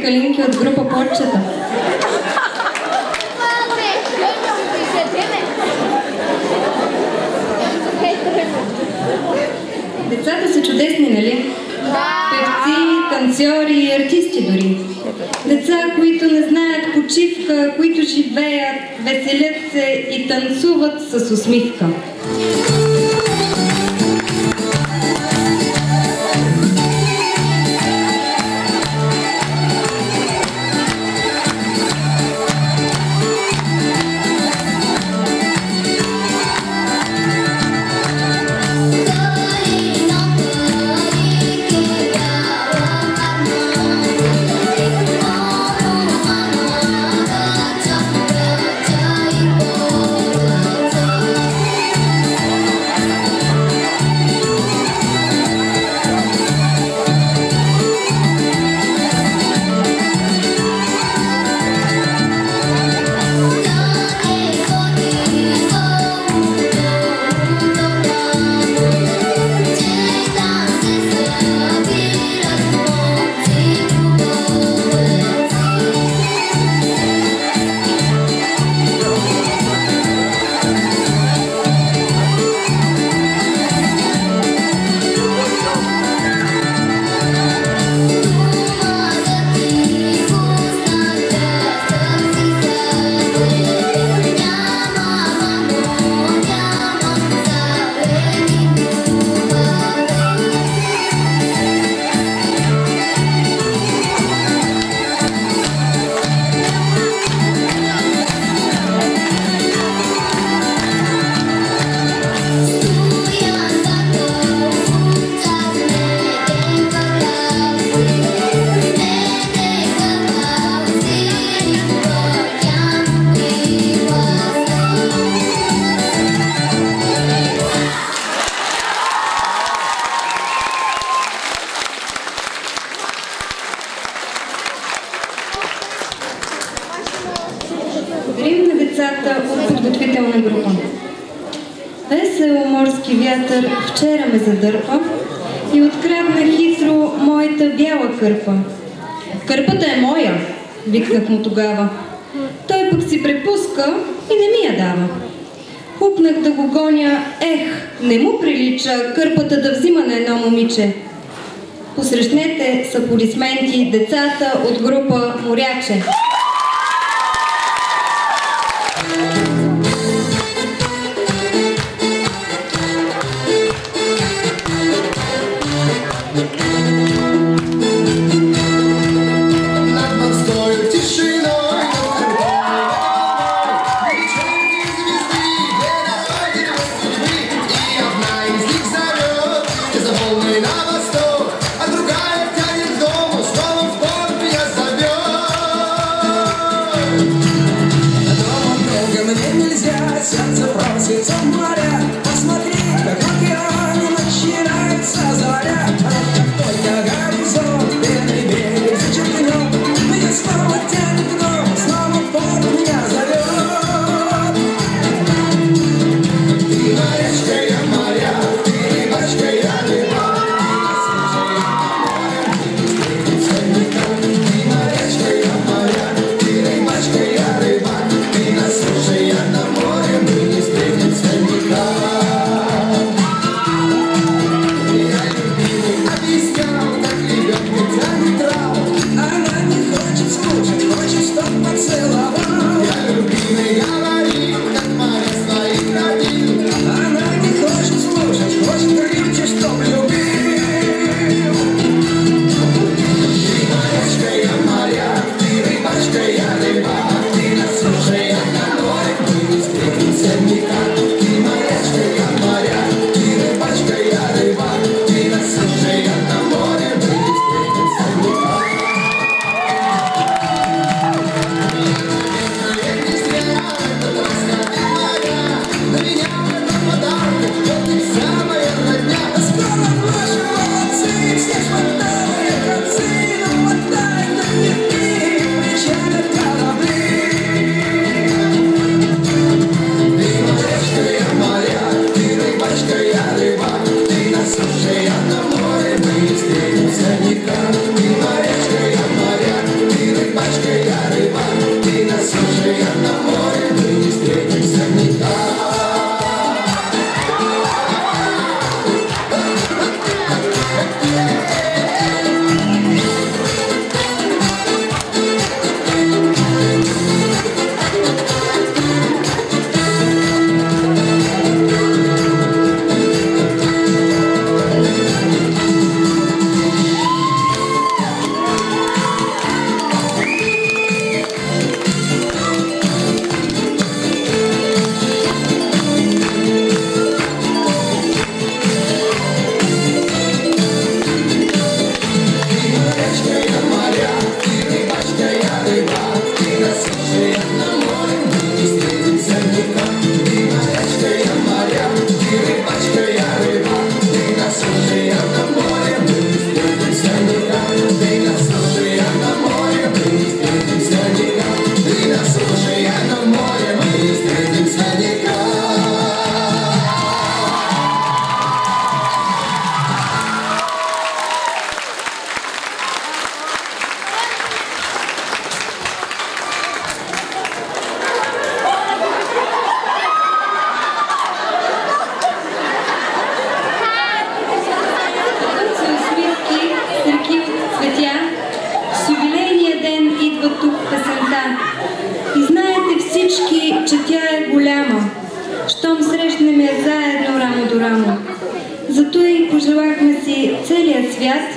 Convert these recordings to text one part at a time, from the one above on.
калинки от група Порчета. Децата са чудесни, нали? Певци, танцори и артисти дори. Деца, които не знаят почивка, които живеят, веселят се и танцуват с усмивка. Благодарим на децата от подготвителна група. Весело морски вятър вчера ме задърпа и открадна хитро моята бяла кърпа. Кърпата е моя, викнах му тогава. Той пък си препуска и не ми я дава. Хупнах да го гоня, не му прилича кърпата да взима на едно момиче. Посрещнете с аплодисменти децата от група Моряче. Сердце просится в моря, посмотри, как в океане начинается заря. Как только горизонт белый берег зачеркнет, меня снова тянет к дому, снова порт меня зовет. Ты морячка, я моря, ты рыбачка, я рыба. Ты морячка, я моря, ты рыбачка, я рыба. Ты на суше, я на море. Она не хочет слушать, хочет, чтоб поцеловал. Я любимый, всички, че тя е голяма, щом срещнем я заедно рамо до рамо. Зато и пожелахме си целият свят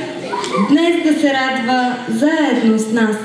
днес да се радва заедно с нас.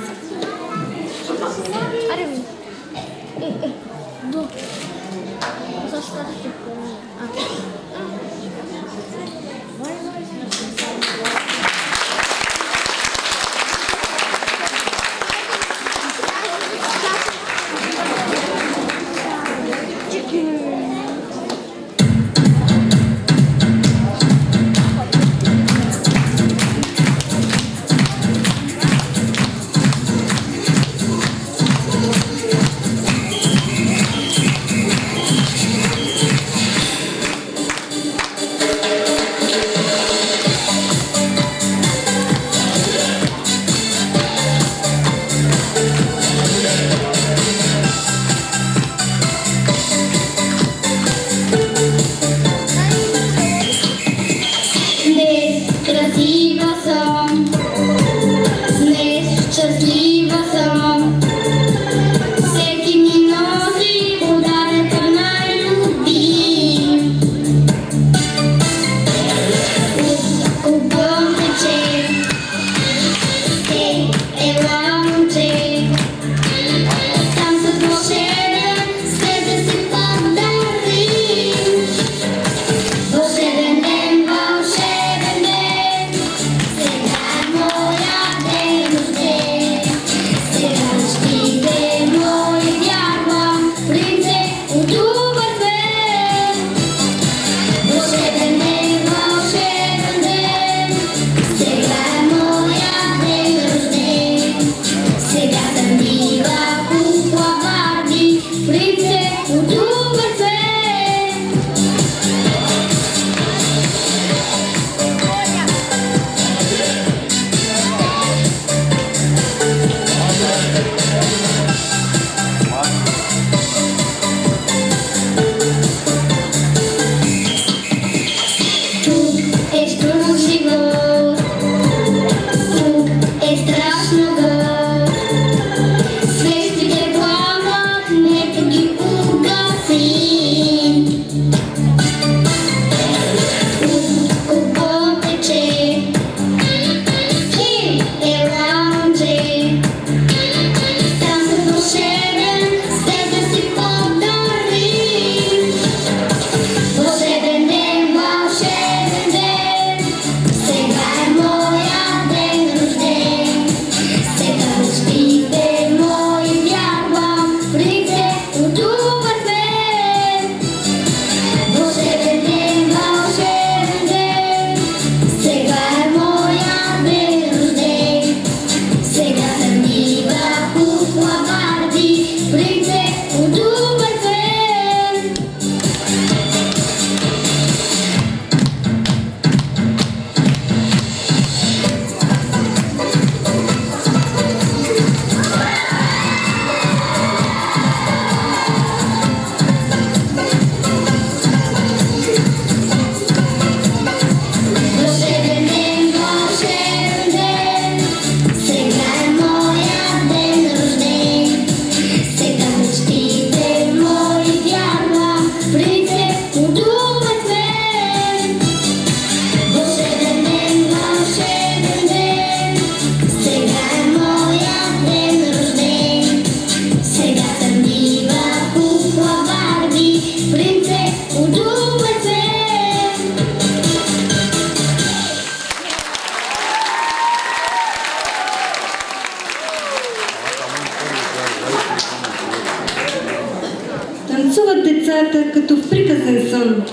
Танцуват децата като в приказен сън,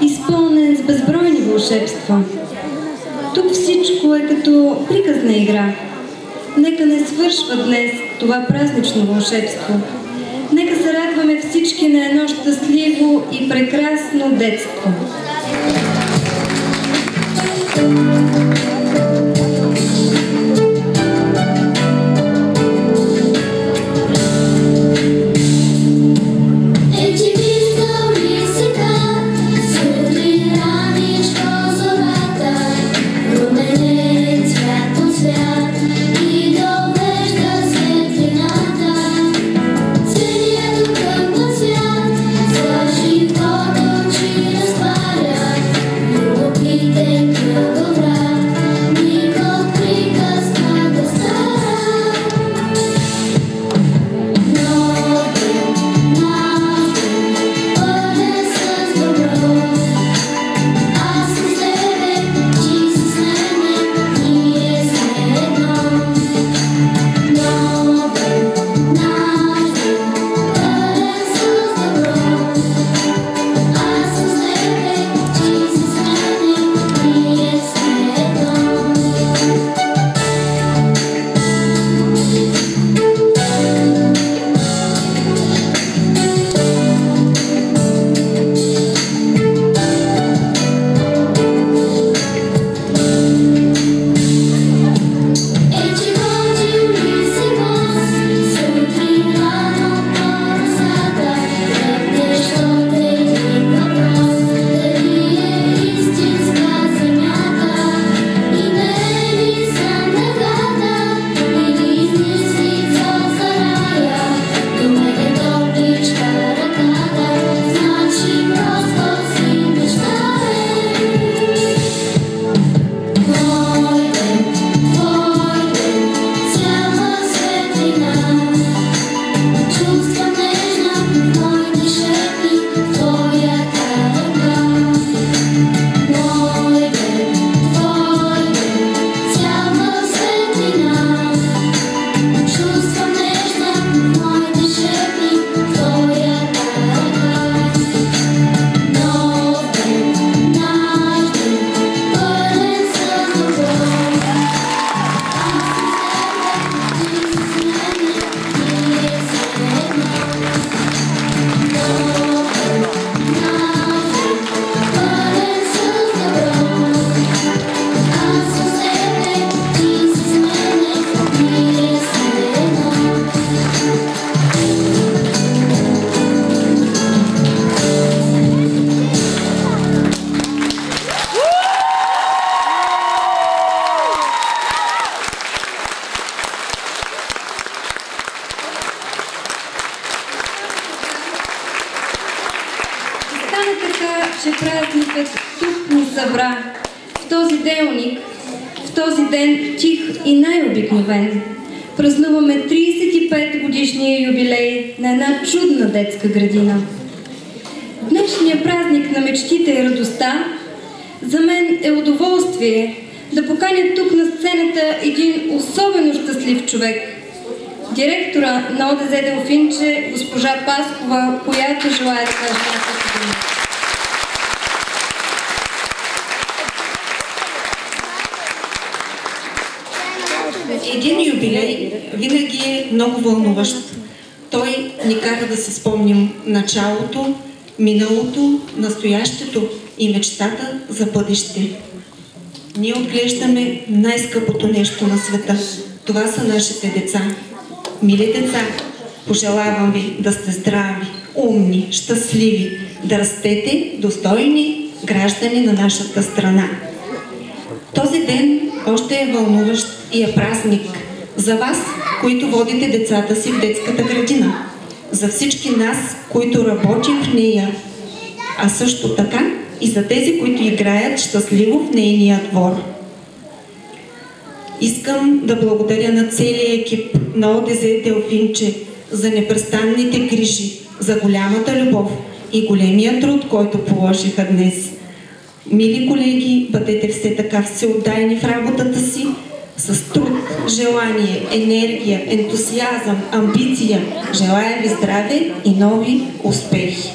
изпълнен с безбройни вълшебства. Тук всичко е като приказна игра. Нека не свършва днес това празнично вълшебство. Нека се радваме всички на едно щастливо и прекрасно детство. Свят и довежда светлината, целият така, че празникът тук ни събра. В този делник, в този ден тих и най-обикновен, празнуваме 35 годишния юбилей на една чудна детска градина. Днешният празник на мечтите и радостта за мен е удоволствие да поканя тук на сцената един особено щастлив човек. Директора на ОДЗ Делфинче, госпожа Паскова, която желая да каже няколко думи. Един юбилей винаги е много вълнуващ. Той ни кара да си спомним началото, миналото, настоящето и мечтата за бъдеще. Ние отглеждаме най-скъпото нещо на света. Това са нашите деца. Мили деца, пожелавам ви да сте здрави, умни, щастливи, да растете достойни граждани на нашата страна. Този ден още е вълнуващ и е празник за вас, които водите децата си в детската градина, за всички нас, които работим в нея, а също така и за тези, които играят щастливо в нейния двор. Искам да благодаря на целия екип на ОДЗ Делфинче за непрестанните грижи, за голямата любов и големия труд, който положиха днес. Мили колеги, бъдете все така всеотдайни в работата си, с труд, желание, енергия, ентусиазъм, амбиция. Желая ви здраве и нови успехи!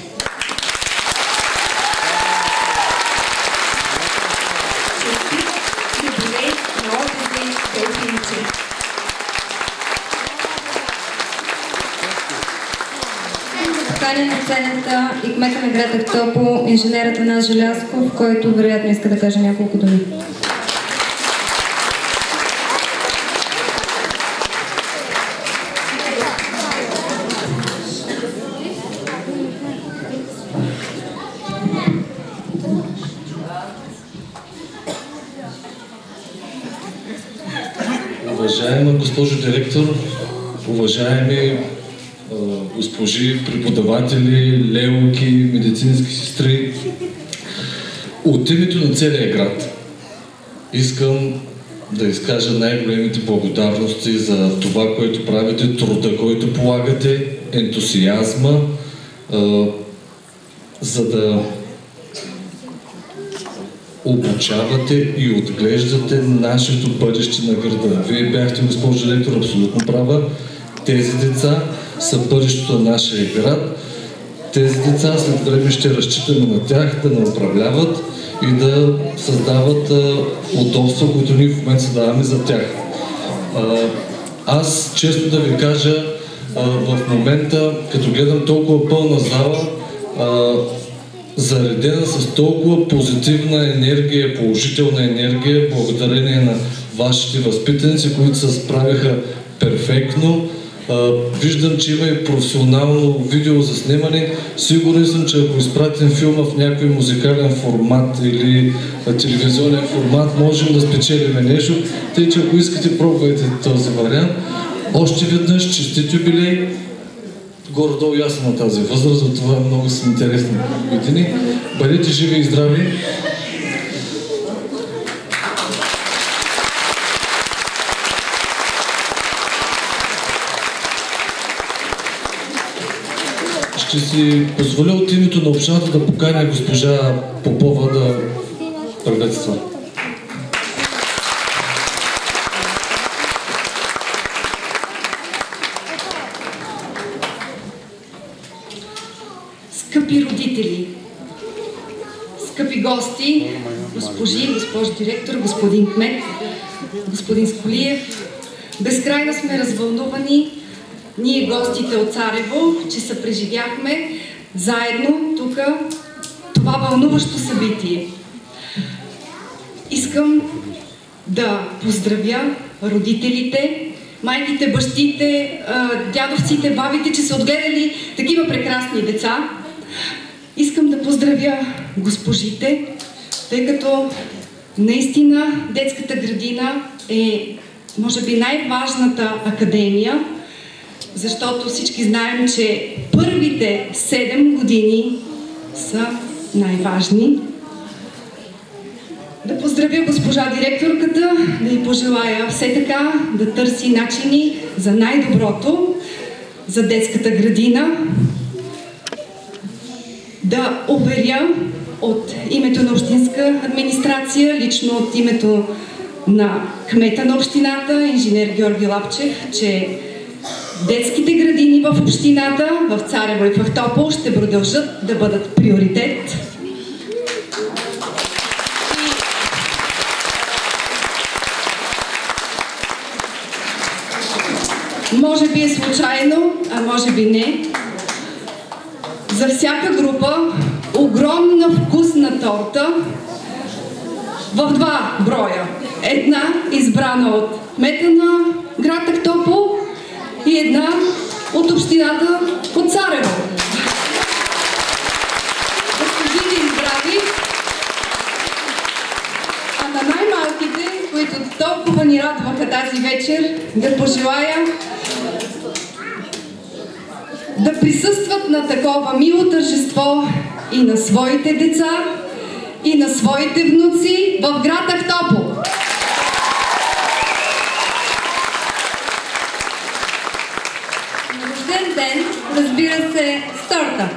Поканя на сцената и кмета на град Ахтопол, инженер Атанас Желязков, който вероятно иска да каже няколко думи. Уважаема госпожо директор, уважаеми госпожи преподаватели, лелки, медицински сестри, от името на целия град искам да изкажа най-големите благодарности за това, което правите, труда, който полагате, ентусиазма, за да обучавате и отглеждате нашето бъдеще на града. Вие бяхте, госпожо директор, абсолютно права. Тези деца са бъдещето на нашия град. Тези деца след време ще разчитаме на тях да ни управляват и да създават удобства, които ние в момента създаваме за тях. Аз, често да ви кажа, в момента, като гледам толкова пълна зала, заредена с толкова позитивна енергия, положителна енергия, благодарение на вашите възпитаници, които се справиха перфектно. Виждам, че има и професионално видео за снимане. Сигурен съм, че ако изпратим филма в някой музикален формат или телевизионен формат, можем да спечелим нещо. Тъй, че ако искате, пробвайте този вариант. Още веднъж честит юбилей. Горе-долу аз съм на тази възраст, за това много са интересни години. Бъдете живи и здрави! Ще си позволя от името на общината да поканя госпожа Попова да приветства. Скъпи родители, скъпи гости, госпожи, госпожо директор, господин кмет, господин Сколиев, безкрайно сме развълнувани, ние гостите от Царево, че се преживяхме заедно тук това вълнуващо събитие. Искам да поздравя родителите, майките, бащите, дядовците, бабите, че са отгледали такива прекрасни деца. Искам да поздравя госпожите, тъй като наистина детската градина е, може би, най-важната академия, защото всички знаем, че първите 7 години са най-важни. Да поздравя госпожа директорката, да й пожелая все така да търси начини за най-доброто за детската градина. Да уверя от името на общинска администрация, лично от името на кмета на общината, инженер Георги Лапчев, че детските градини в общината, в Царево и в Ахтопол ще продължат да бъдат приоритет. Може би е случайно, а може би не. За всяка група огромна вкусна торта в 2 броя. Една избрана от кмета на град Ахтопол и една от общината от Царево. Да сте живи и здрави. А на най-малките, които толкова ни радваха тази вечер, да пожелая да присъстват на такова мило тържество и на своите деца, и на своите внуци в град Ахтопол. На рожден ден, разбира се, с торта.